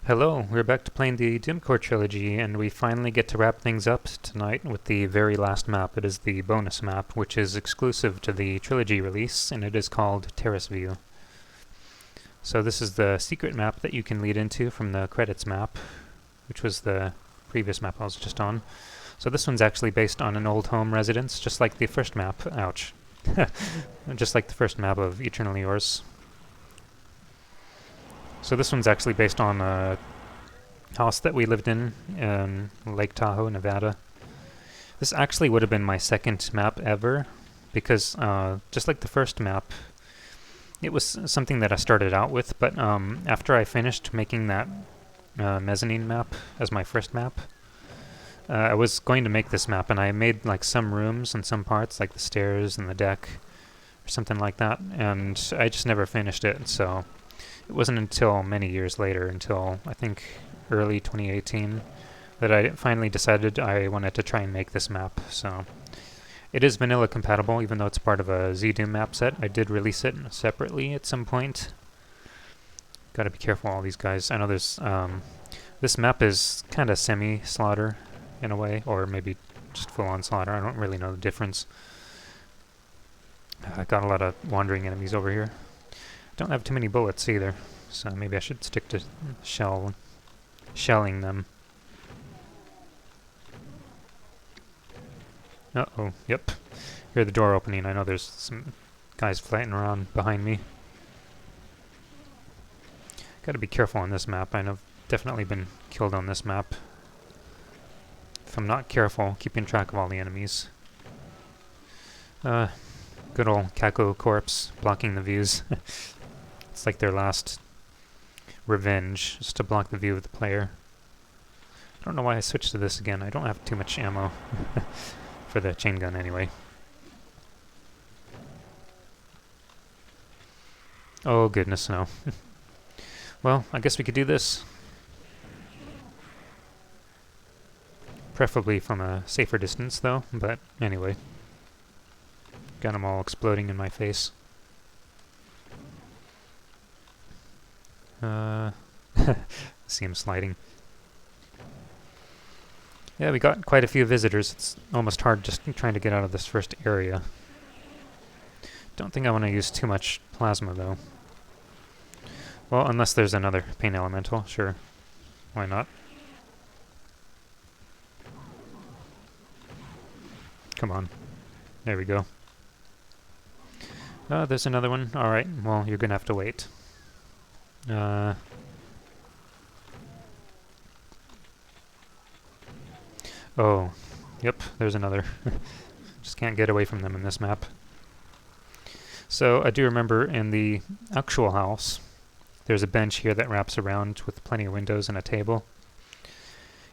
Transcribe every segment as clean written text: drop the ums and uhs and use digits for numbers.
Hello, we're back to playing the Doom Core Trilogy, and we finally get to wrap things up tonight with the very last map. It is the bonus map, which is exclusive to the Trilogy release, and it is called Terrace View. So this is the secret map that you can lead into from the credits map, which was the previous map I was just on. So this one's actually based on an old home residence, just like the first map. Ouch. Just like the first map of Eternally Yours. So this one's actually based on a house that we lived in Lake Tahoe, Nevada. This actually would have been my second map ever, because just like the first map, it was something that I started out with, but after I finished making that mezzanine map as my first map, I was going to make this map, and I made like some rooms and some parts, like the stairs and the deck, or something like that, and I just never finished it, so it wasn't until many years later, until I think early 2018, that I finally decided I wanted to try and make this map. So it is vanilla compatible, even though it's part of a Z-Doom map set. I did release it separately at some point. Gotta be careful, all these guys. I know there's this map is kind of semi-slaughter in a way, or maybe just full-on slaughter. I don't really know the difference. I got a lot of wandering enemies over here. Don't have too many bullets either, so maybe I should stick to shelling them. Uh-oh, yep. Hear the door opening. I know there's some guys fighting around behind me. Gotta be careful on this map. I've definitely been killed on this map. If I'm not careful, keeping track of all the enemies. Good old Kako corpse blocking the views. It's like their last revenge, just to block the view of the player. I don't know why I switched to this again. I don't have too much ammo for the chain gun anyway. Oh goodness, no. Well, I guess we could do this. Preferably from a safer distance though, but anyway. Got them all exploding in my face. See him sliding. Yeah, we got quite a few visitors. It's almost hard just trying to get out of this first area. Don't think I want to use too much plasma, though. Well, unless there's another pain elemental, sure. Why not? Come on. There we go. There's another one. Alright, well, you're gonna have to wait. Oh, yep, there's another. Just can't get away from them in this map. So I do remember in the actual house, there's a bench here that wraps around with plenty of windows and a table.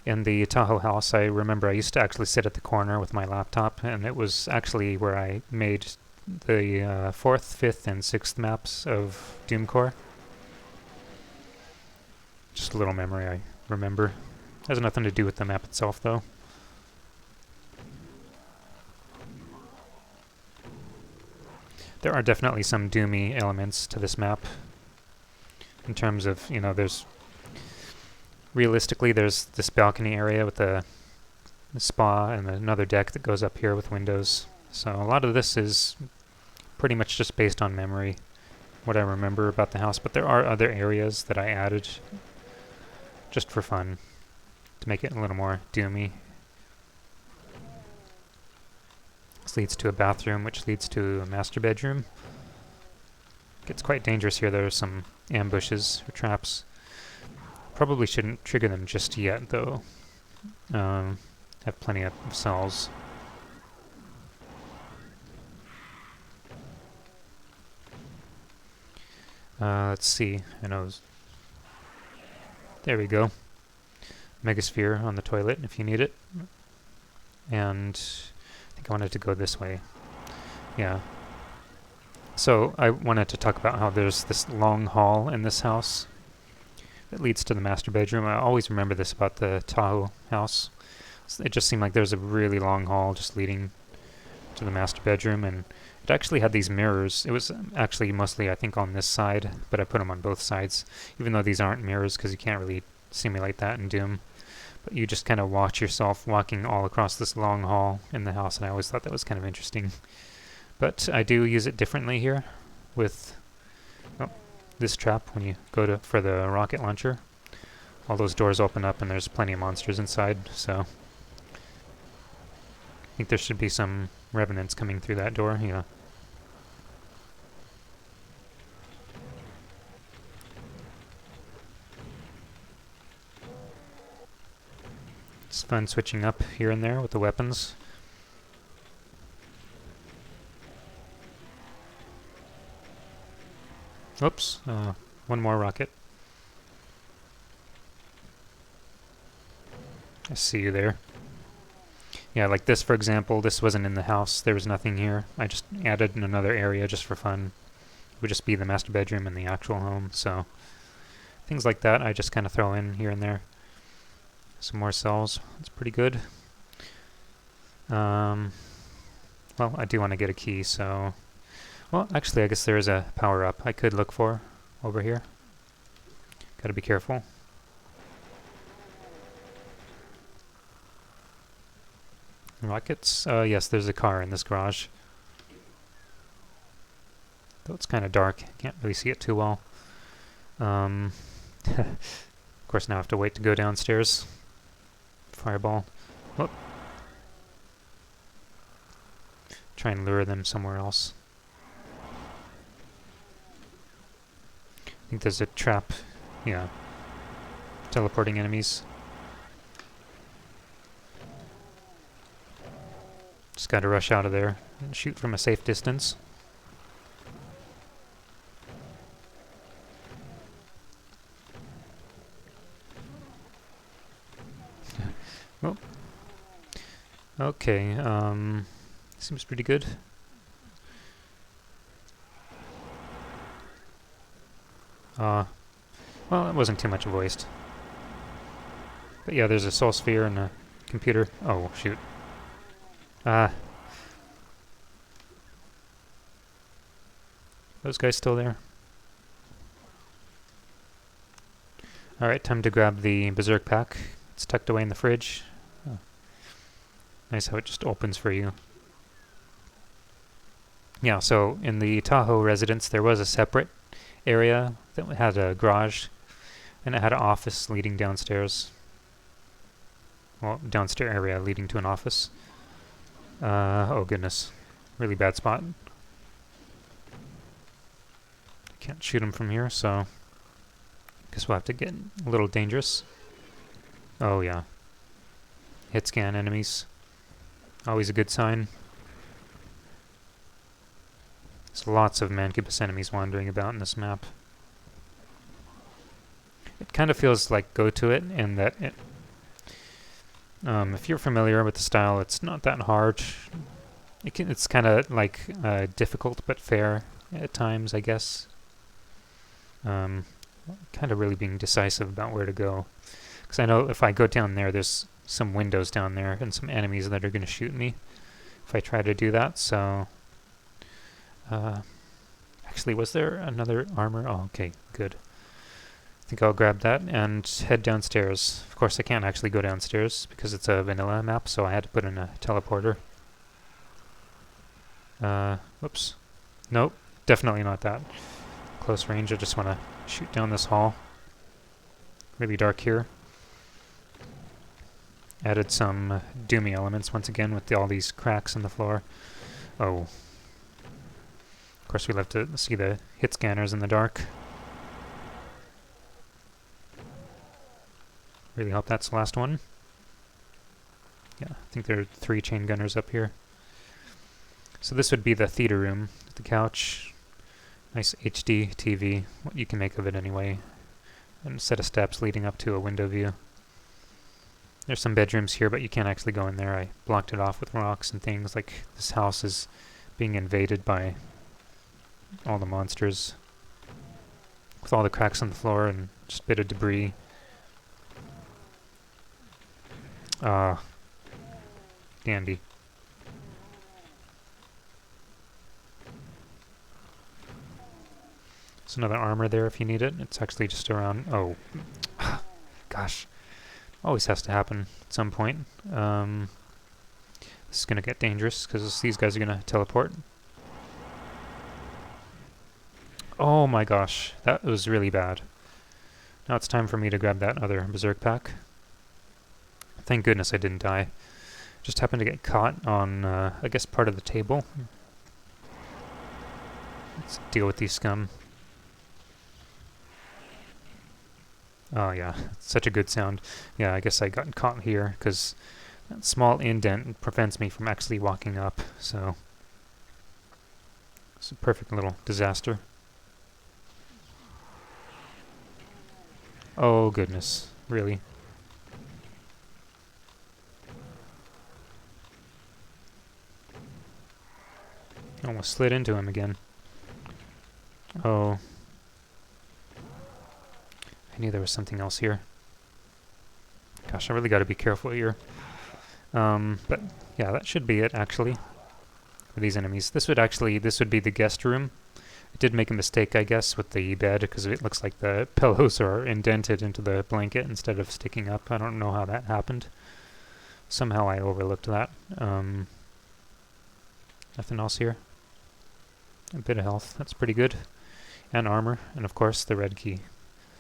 In the Tahoe house, I remember I used to actually sit at the corner with my laptop, and it was actually where I made the 4th, 5th, and 6th maps of Doom Core. Just a little memory I remember. Has nothing to do with the map itself, though. There are definitely some doomy elements to this map. In terms of, you know, realistically, there's this balcony area with a spa and another deck that goes up here with windows. So a lot of this is pretty much just based on memory, what I remember about the house. But there are other areas that I added just for fun, to make it a little more doomy. This leads to a bathroom, which leads to a master bedroom. Gets quite dangerous here. There are some ambushes or traps. Probably shouldn't trigger them just yet, though. Have plenty of cells. Let's see. I know. There we go. Megasphere on the toilet if you need it. And I think I wanted to go this way. Yeah. So I wanted to talk about how there's this long hall in this house that leads to the master bedroom. I always remember this about the Tahoe house. It just seemed like there's a really long hall just leading to the master bedroom, and it actually had these mirrors. It was actually mostly, I think, on this side, but I put them on both sides, even though these aren't mirrors because you can't really simulate that in Doom. But you just kind of watch yourself walking all across this long hall in the house, and I always thought that was kind of interesting. But I do use it differently here with this trap. When you go to for the rocket launcher, all those doors open up and there's plenty of monsters inside, so I think there should be some revenants coming through that door. Yeah. It's fun switching up here and there with the weapons. Oops, one more rocket. I see you there. Yeah, like this, for example, this wasn't in the house. There was nothing here. I just added in another area just for fun. It would just be the master bedroom and the actual home, so things like that I just kind of throw in here and there. Some more cells. That's pretty good. Well, I do want to get a key, so... Well, actually, I guess there is a power-up I could look for over here. Gotta be careful. Rockets? Yes, there's a car in this garage. Though it's kind of dark. Can't really see it too well. Of course, now I have to wait to go downstairs. Fireball. Whoop. Try and lure them somewhere else. I think there's a trap. Yeah. Teleporting enemies. Just gotta rush out of there and shoot from a safe distance. Oh. Okay, seems pretty good. Well, it wasn't too much voiced. But yeah, there's a soul sphere and a computer. Oh, shoot. Those guys still there? Alright, time to grab the Berserk pack. It's tucked away in the fridge. Oh. Nice how it just opens for you. Yeah, so in the Tahoe residence there was a separate area that had a garage, and it had an office leading downstairs. Well, downstairs area leading to an office. Oh goodness. Really bad spot. Can't shoot him from here, so guess we'll have to get a little dangerous. Oh yeah. Hit scan enemies. Always a good sign. There's lots of Mancubus enemies wandering about in this map. It kind of feels like Go To It in that it, if you're familiar with the style, it's not that hard. It's kind of like difficult but fair at times, I guess. Kind of really being decisive about where to go. Because I know if I go down there, there's some windows down there and some enemies that are going to shoot me if I try to do that, so... actually, was there another armor? Oh, okay, good. I think I'll grab that and head downstairs. Of course, I can't actually go downstairs because it's a vanilla map, so I had to put in a teleporter. Whoops. Nope, definitely not that. Close range, I just want to shoot down this hall. Really dark here. Added some doomy elements once again with all these cracks in the floor. Oh. Of course, we love to see the hit scanners in the dark. Really hope that's the last one. Yeah, I think there are 3 chain gunners up here. So this would be the theater room. The couch. Nice HD TV. What you can make of it anyway. And a set of steps leading up to a window view. There's some bedrooms here, but you can't actually go in there. I blocked it off with rocks and things. Like, this house is being invaded by all the monsters. With all the cracks on the floor and just a bit of debris. Dandy. There's another armor there if you need it. It's actually just around... Oh. Gosh, always has to happen at some point. This is going to get dangerous because these guys are going to teleport. Oh my gosh, that was really bad. Now it's time for me to grab that other Berserk pack. Thank goodness I didn't die. Just happened to get caught on, I guess, part of the table. Let's deal with these scum. Oh yeah, such a good sound. Yeah, I guess I got caught here because that small indent prevents me from actually walking up, so it's a perfect little disaster. Oh goodness, really? Almost slid into him again. Oh. I knew there was something else here. Gosh, I really got to be careful here. But yeah, that should be it actually for these enemies. This would be the guest room. I did make a mistake, I guess, with the bed because it looks like the pillows are indented into the blanket instead of sticking up. I don't know how that happened. Somehow I overlooked that. Nothing else here. A bit of health, that's pretty good. And armor, and of course the red key.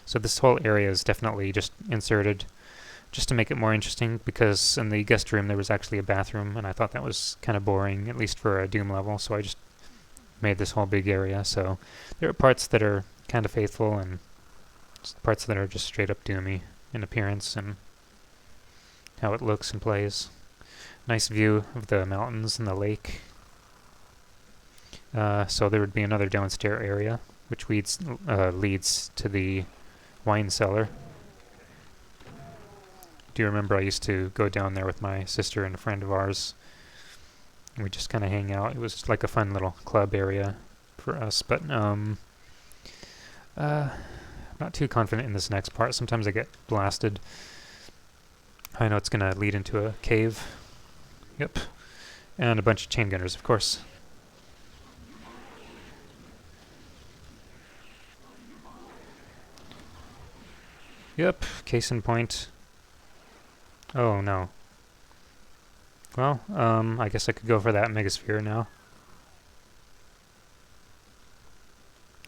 So this whole area is definitely just inserted just to make it more interesting, because in the guest room there was actually a bathroom, and I thought that was kind of boring, at least for a Doom level, so I just made this whole big area. So there are parts that are kind of faithful, and parts that are just straight up Doomy in appearance and how it looks and plays. Nice view of the mountains and the lake. So there would be another downstairs area, which leads to the wine cellar. Do you remember I used to go down there with my sister and a friend of ours? And we just kind of hang out. It was like a fun little club area for us, but I'm not too confident in this next part. Sometimes I get blasted. I know it's going to lead into a cave. Yep. And a bunch of chain gunners, of course. Yep, case in point. Oh no. Well, I guess I could go for that Megasphere now.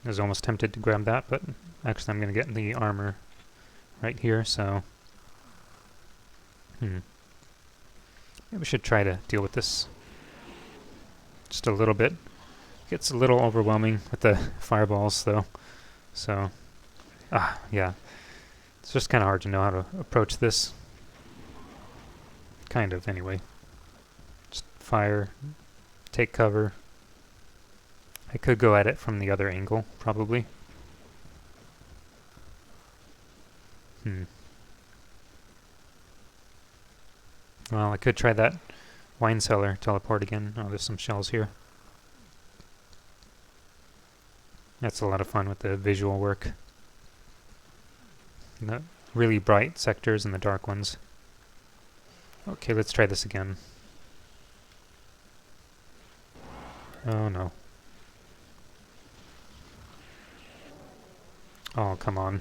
I was almost tempted to grab that, but actually I'm going to get the armor right here, so... Maybe we should try to deal with this just a little bit. Gets a little overwhelming with the fireballs, though. So, yeah. It's just kind of hard to know how to approach this. Kind of, anyway. Just fire, take cover. I could go at it from the other angle, probably. Well, I could try that wine cellar teleport again. Oh, there's some shells here. That's a lot of fun with the visual work. The really bright sectors and the dark ones. Okay, let's try this again. Oh no. Oh, come on.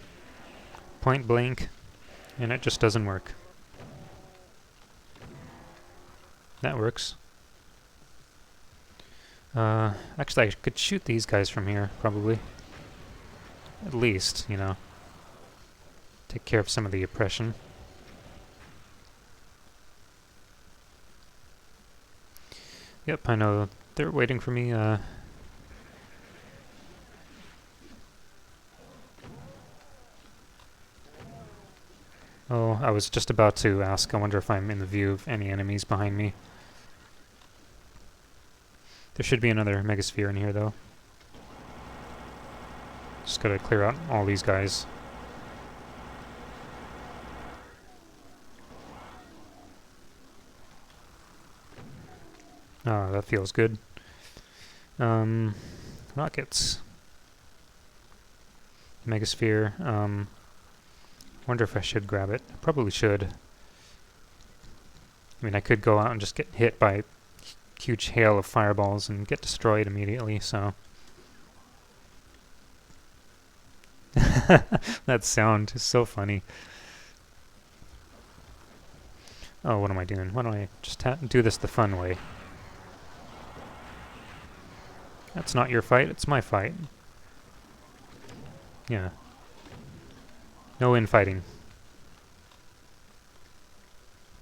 Point blank, and it just doesn't work. That works. Actually, I could shoot these guys from here, probably. At least, you know. Take care of some of the oppression. Yep, I know. They're waiting for me. Oh, I was just about to ask. I wonder if I'm in the view of any enemies behind me. There should be another Megasphere in here, though. Just gotta clear out all these guys. Oh, that feels good. Rockets. Megasphere. Wonder if I should grab it. I probably should. I mean, I could go out and just get hit by a huge hail of fireballs and get destroyed immediately, so... That sound is so funny. Oh, what am I doing? Why don't I just do this the fun way? That's not your fight, it's my fight. Yeah. No infighting.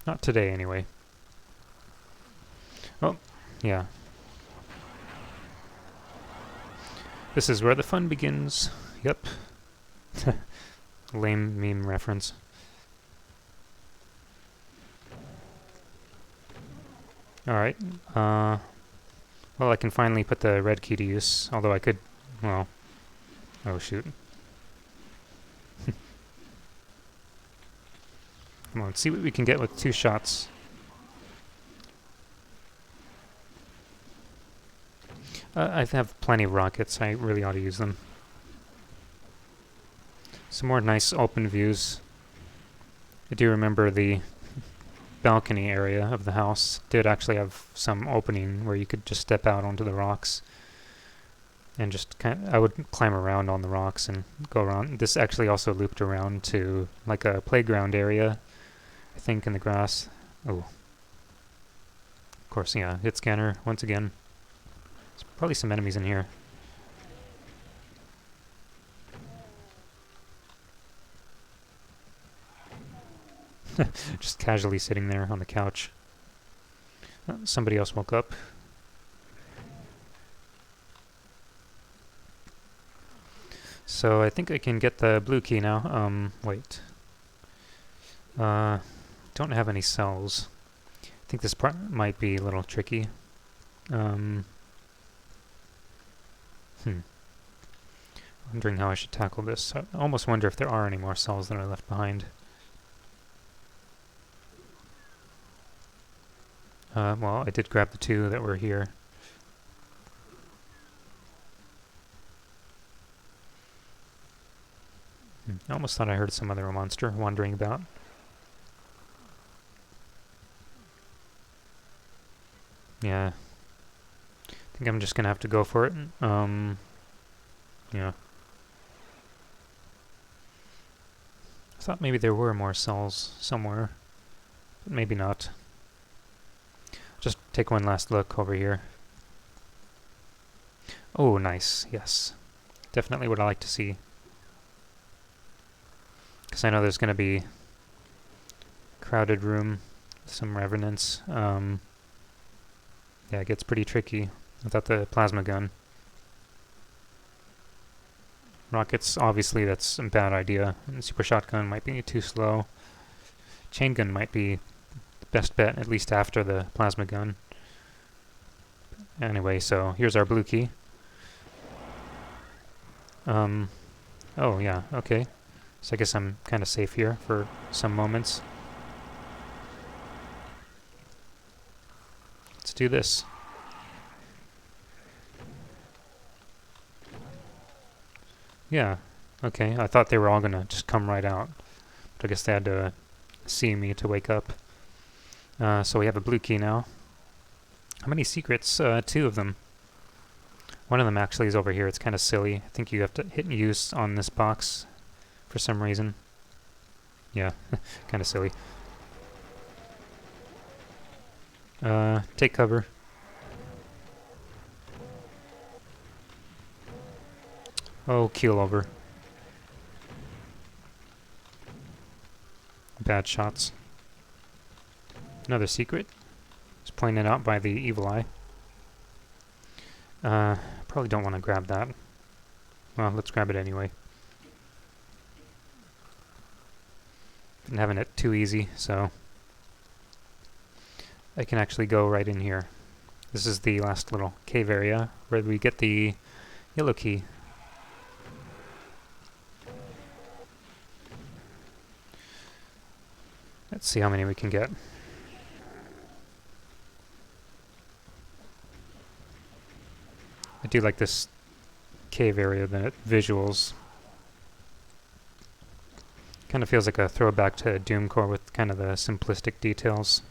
Not today, anyway. Oh, yeah. This is where the fun begins. Yep. Lame meme reference. Alright. Well, I can finally put the red key to use, although I could... well... oh, shoot. Come on, let's see what we can get with 2 shots. I have plenty of rockets. I really ought to use them. Some more nice open views. I do remember the balcony area of the house did actually have some opening where you could just step out onto the rocks and just I would climb around on the rocks and go around. This actually also looped around to like a playground area, I think, in the grass. Oh. Of course, yeah, hit scanner once again. There's probably some enemies in here. Just casually sitting there on the couch. Somebody else woke up. So I think I can get the blue key now. Wait. Don't have any cells. I think this part might be a little tricky. Wondering how I should tackle this. I almost wonder if there are any more cells that are left behind. Well, I did grab the 2 that were here. I almost thought I heard some other monster wandering about. Yeah. I think I'm just gonna have to go for it. Yeah. I thought maybe there were more cells somewhere, but maybe not. Just take one last look over here. Oh, nice. Yes. Definitely what I like to see. Because I know there's going to be crowded room with some revenants. Yeah, it gets pretty tricky without the plasma gun. Rockets, obviously that's a bad idea. And super shotgun might be too slow. Chain gun might be the best bet, at least after the plasma gun. Anyway, so here's our blue key. Oh yeah, okay. So I guess I'm kind of safe here for some moments. Let's do this. Yeah, okay. I thought they were all gonna just come right out. But I guess they had to see me to wake up. So we have a blue key now. How many secrets? 2 of them. One of them actually is over here. It's kind of silly. I think you have to hit use on this box for some reason. Yeah, kind of silly. Take cover. Oh, keel over. Bad shots. Another secret. It's pointed out by the evil eye. Probably don't want to grab that. Well, let's grab it anyway. Been having it too easy, so I can actually go right in here. This is the last little cave area where we get the yellow key. Let's see how many we can get. I do like this cave area, the visuals. Kind of feels like a throwback to Doom Core with kind of the simplistic details.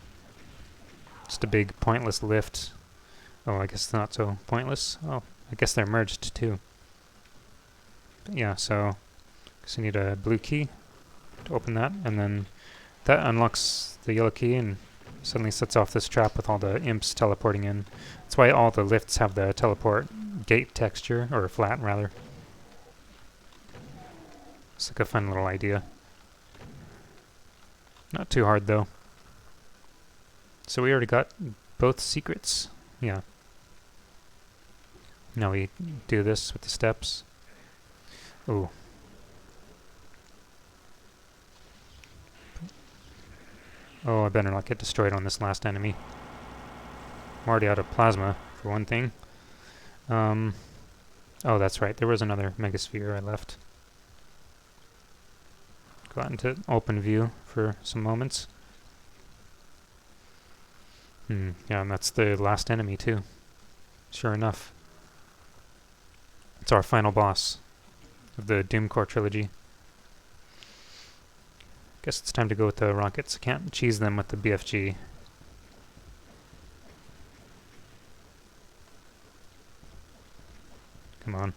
Just a big pointless lift. Oh, I guess not so pointless. Oh, I guess they're merged too. But yeah, so I guess I need a blue key to open that, and then that unlocks the yellow key, and suddenly sets off this trap with all the imps teleporting in. That's why all the lifts have the teleport gate texture, or flat rather. It's like a fun little idea. Not too hard though. So we already got both secrets. Yeah. Now we do this with the steps. Ooh. Oh, I better not get destroyed on this last enemy. I'm already out of plasma, for one thing. Oh, that's right. There was another megasphere I left. Go out into open view for some moments. Yeah, and that's the last enemy, too. Sure enough. It's our final boss of the Doom Core Trilogy. Guess it's time to go with the rockets. I can't cheese them with the BFG. Come on.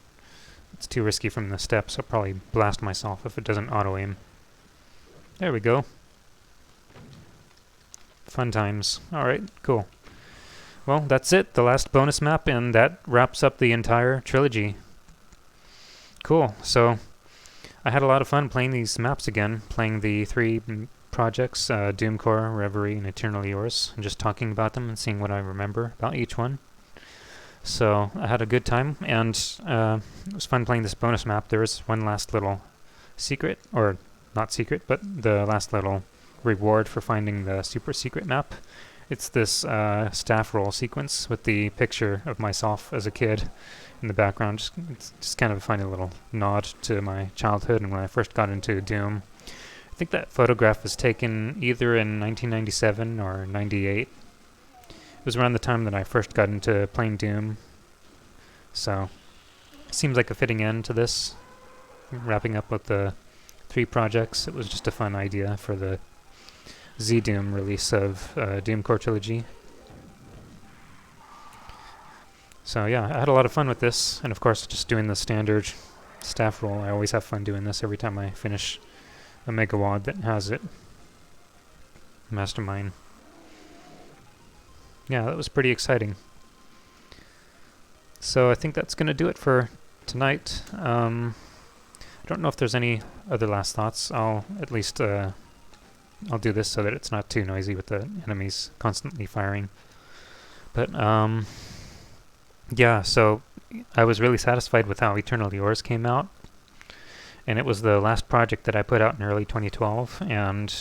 It's too risky from the steps. I'll probably blast myself if it doesn't auto-aim. There we go. Fun times. Alright, cool. Well, that's it. The last bonus map, and that wraps up the entire trilogy. Cool. So, I had a lot of fun playing these maps again, playing the three projects, Doom Core, Reverie, and Eternally Yours, and just talking about them and seeing what I remember about each one. So I had a good time, and it was fun playing this bonus map. There was one last little secret, or not secret, but the last little reward for finding the super secret map. It's this staff roll sequence with the picture of myself as a kid in the background. It's just kind of a funny little nod to my childhood and when I first got into Doom. I think that photograph was taken either in 1997 or 98. It was around the time that I first got into playing Doom. So, it seems like a fitting end to this. Wrapping up with the three projects. It was just a fun idea for the Z-Doom release of Doom Core Trilogy. So yeah, I had a lot of fun with this, and of course just doing the standard staff roll. I always have fun doing this every time I finish a megawad that has it. Mastermind. Yeah, that was pretty exciting. So I think that's going to do it for tonight. I don't know if there's any other last thoughts. I'll at least I'll do this so that it's not too noisy with the enemies constantly firing. But yeah, so I was really satisfied with how Eternally Yours came out. And it was the last project that I put out in early 2012. And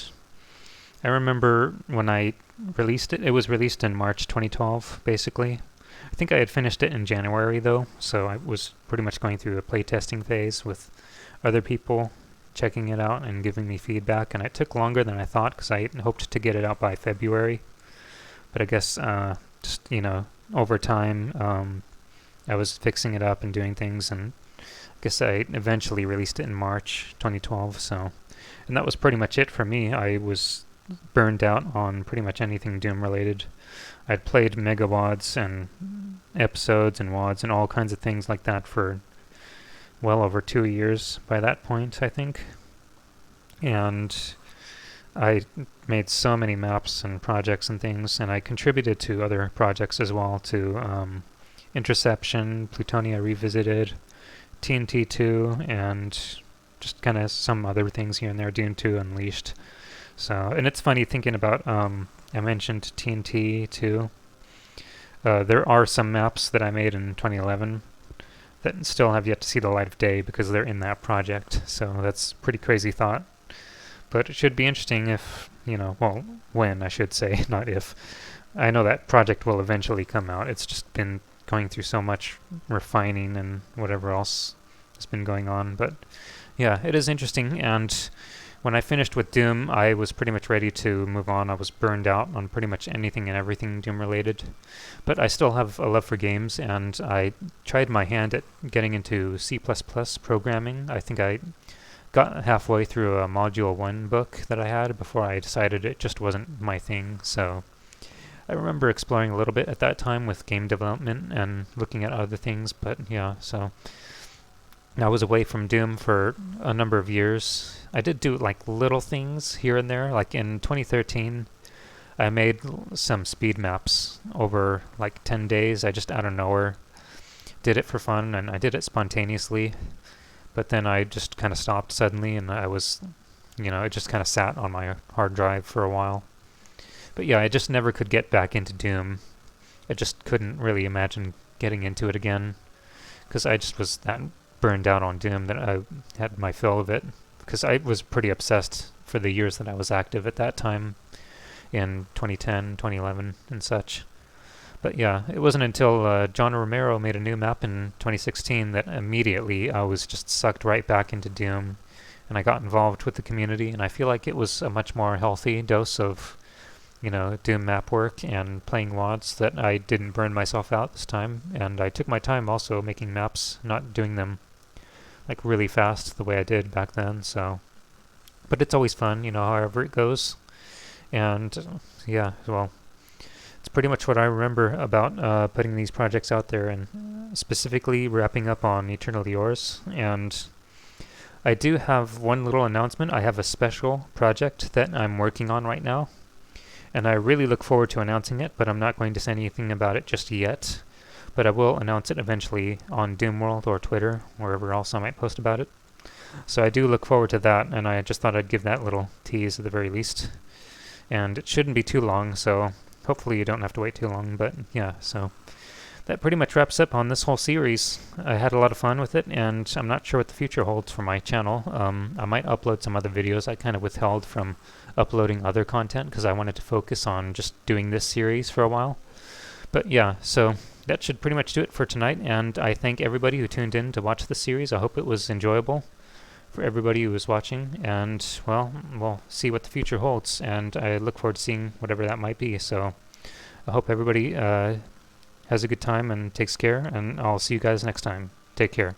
I remember when I released it, it was released in March 2012, basically. I think I had finished it in January, though. So I was pretty much going through a playtesting phase with other people checking it out and giving me feedback. And it took longer than I thought because I hoped to get it out by February. But I guess just, you know, over time, I was fixing it up and doing things, and I guess I eventually released it in March 2012. So, and that was pretty much it for me. I was burned out on pretty much anything Doom related. I'd played megawads and episodes and wads and all kinds of things like that for well over 2 years by that point, I think. And I made so many maps and projects and things, and I contributed to other projects as well, to Interception, Plutonia Revisited, TNT 2, and just kind of some other things here and there, Doom 2 Unleashed. So, and it's funny thinking about, I mentioned TNT 2. There are some maps that I made in 2011 that still have yet to see the light of day because they're in that project. So that's a pretty crazy thought. But it should be interesting if, you know, well, when, I should say, not if. I know that project will eventually come out. It's just been going through so much refining and whatever else has been going on. But yeah, it is interesting. And when I finished with Doom, I was pretty much ready to move on. I was burned out on pretty much anything and everything Doom related. But I still have a love for games, and I tried my hand at getting into C++ programming. I think I got halfway through a Module 1 book that I had before I decided it just wasn't my thing. So I remember exploring a little bit at that time with game development and looking at other things. But yeah, so I was away from Doom for a number of years. I did do like little things here and there. Like in 2013, I made some speed maps over like 10 days. I just out of nowhere did it for fun, and I did it spontaneously, but then I just kind of stopped suddenly, and I was, it just kind of sat on my hard drive for a while. But yeah, I just never could get back into Doom. I just couldn't really imagine getting into it again, because I just was that burned out on Doom that I had my fill of it, because I was pretty obsessed for the years that I was active at that time in 2010, 2011, and such. But yeah, it wasn't until John Romero made a new map in 2016 that immediately I was just sucked right back into Doom, and I got involved with the community, and I feel like it was a much more healthy dose of, Doom map work and playing WADs that I didn't burn myself out this time, and I took my time also making maps, not doing them like really fast the way I did back then, so. But it's always fun, however it goes. And yeah, well, it's pretty much what I remember about putting these projects out there, and specifically wrapping up on Eternally Yours. And I do have one little announcement. I have a special project that I'm working on right now, and I really look forward to announcing it, but I'm not going to say anything about it just yet. But I will announce it eventually on Doomworld or Twitter, wherever else I might post about it. So I do look forward to that, and I just thought I'd give that little tease at the very least. And it shouldn't be too long, so hopefully you don't have to wait too long. But yeah, so that pretty much wraps up on this whole series. I had a lot of fun with it, and I'm not sure what the future holds for my channel. I might upload some other videos. I kind of withheld from uploading other content because I wanted to focus on just doing this series for a while. But yeah, so that should pretty much do it for tonight, and I thank everybody who tuned in to watch the series. I hope it was enjoyable for everybody who was watching, and well, we'll see what the future holds, and I look forward to seeing whatever that might be. So I hope everybody has a good time and takes care, and I'll see you guys next time. Take care.